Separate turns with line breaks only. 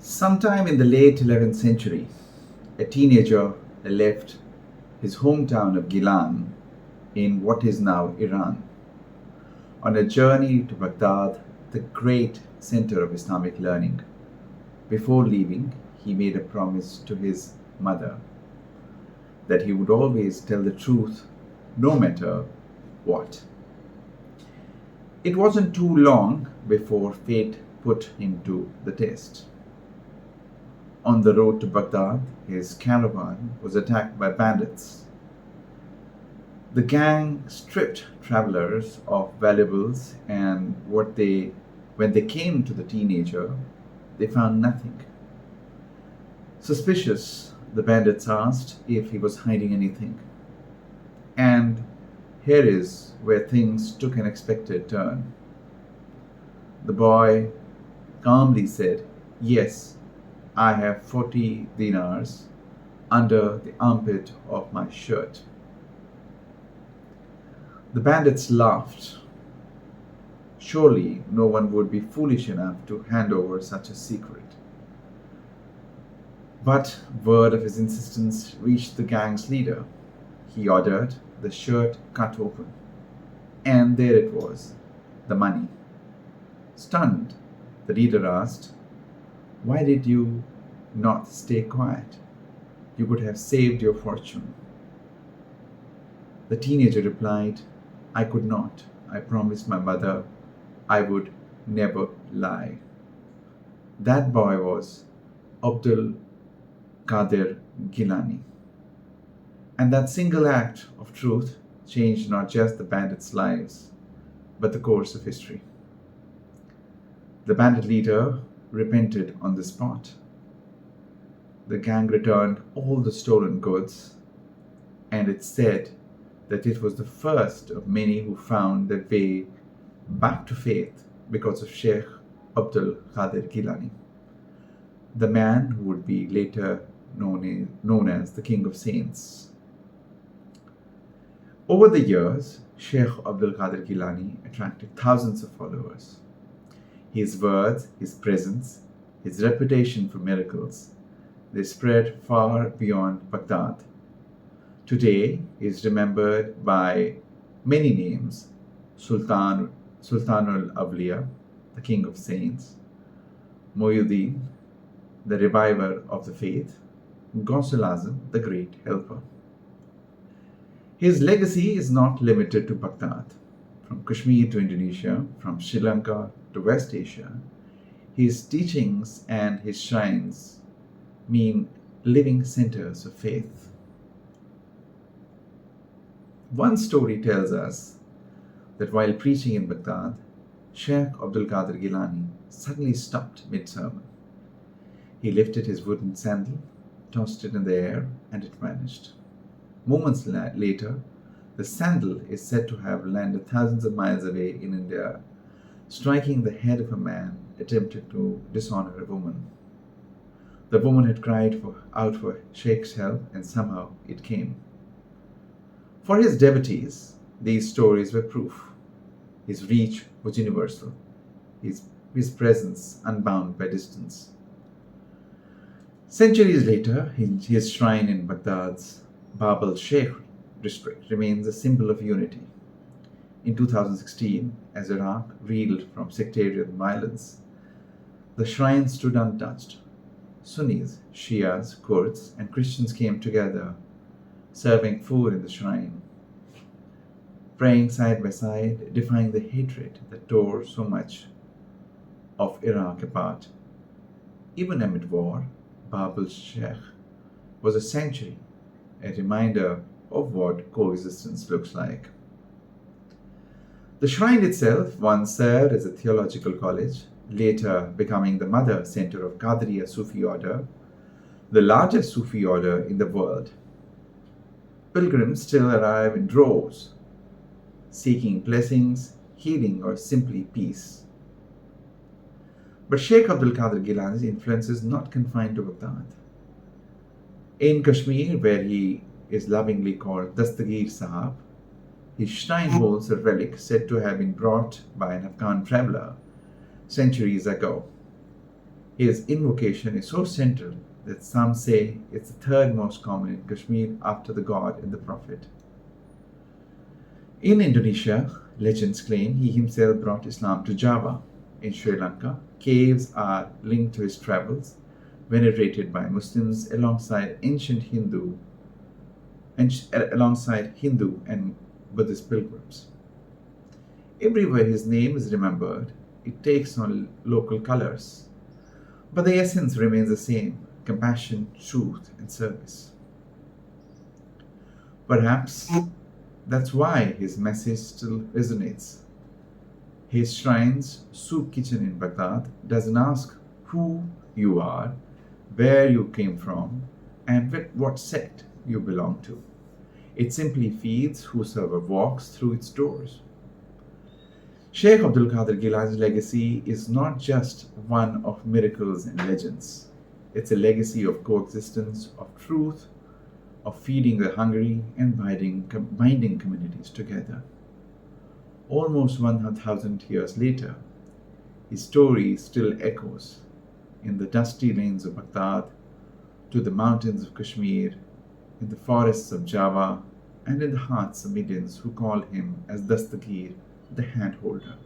Sometime in the late 11th century, a teenager left his hometown of Gilan in what is now Iran on a journey to Baghdad, the great center of Islamic learning. Before leaving, he made a promise to his mother that he would always tell the truth no matter what. It wasn't too long before fate put him to the test. On the road to Baghdad, his caravan was attacked by bandits. The gang stripped travelers of valuables, and when they came to the teenager, they found nothing. Suspicious, the bandits asked if he was hiding anything. And here is where things took an unexpected turn. The boy calmly said, "Yes, I have 40 dinars under the armpit of my shirt." The bandits laughed. Surely no one would be foolish enough to hand over such a secret. But word of his insistence reached the gang's leader. He ordered the shirt cut open. And there it was, the money. Stunned, the leader asked, "Why did you not stay quiet? You could have saved your fortune." The teenager replied, "I could not. I promised my mother I would never lie." That boy was Abdul Qadir Gilani. And that single act of truth changed not just the bandits' lives, but the course of history. The bandit leader repented on the spot. The gang returned all the stolen goods, and it's said that it was the first of many who found their way back to faith because of Sheikh Abdul Qadir Gilani, the man who would be later known as the King of Saints. Over the years, Sheikh Abdul Qadir Gilani attracted thousands of followers. His words, his presence, his reputation for miracles, they spread far beyond Baghdad. Today he is remembered by many names: Sultanul Awliya, the King of Saints; Muhyiddin, the reviver of the faith; Gausul Azam, the great helper. His legacy is not limited to Baghdad. From Kashmir to Indonesia, from Sri Lanka to West Asia, his teachings and his shrines mean living centers of faith. One story tells us that while preaching in Baghdad, Sheikh Abdul Qadir Gilani suddenly stopped mid-sermon. He lifted his wooden sandal, tossed it in the air, and it vanished. Moments later, the sandal is said to have landed thousands of miles away in India, striking the head of a man attempting to dishonor a woman. The woman had cried out for Sheikh's help, and somehow it came. For his devotees, these stories were proof. His reach was universal, his presence unbound by distance. Centuries later, his shrine in Baghdad's Bab al-Sheikh district remains a symbol of unity. In 2016, as Iraq reeled from sectarian violence, the shrine stood untouched. Sunnis, Shias, Kurds, and Christians came together, serving food in the shrine, praying side by side, defying the hatred that tore so much of Iraq apart. Even amid war, Bab al-Sheikh was a sanctuary, a reminder of what coexistence looks like. The shrine itself once served as a theological college, later becoming the mother center of Qadiriyya Sufi order, the largest Sufi order in the world. Pilgrims still arrive in droves, seeking blessings, healing, or simply peace. But Sheikh Abdul Qadir Gilani's influence is not confined to Baghdad. In Kashmir, where he is lovingly called Dastageer Sahib, his shrine holds a relic said to have been brought by an Afghan traveler centuries ago. His invocation is so central that some say it's the third most common in Kashmir after the God and the Prophet. In Indonesia, legends claim he himself brought Islam to Java. In Sri Lanka, caves are linked to his travels, venerated by Muslims alongside Hindu and Buddhist pilgrims. Everywhere his name is remembered, it takes on local colors, but the essence remains the same: compassion, truth, and service. Perhaps that's why his message still resonates. His shrine's soup kitchen in Baghdad doesn't ask who you are, where you came from, and what sect you belong to. It simply feeds whosoever walks through its doors. Sheikh Abdul Qadir Gilani's legacy is not just one of miracles and legends. It's a legacy of coexistence, of truth, of feeding the hungry and binding communities together. Almost 1,000 years later, his story still echoes in the dusty lanes of Baghdad, to the mountains of Kashmir, in the forests of Java, and in the hearts of millions who call him as Dastageer, the hand holder.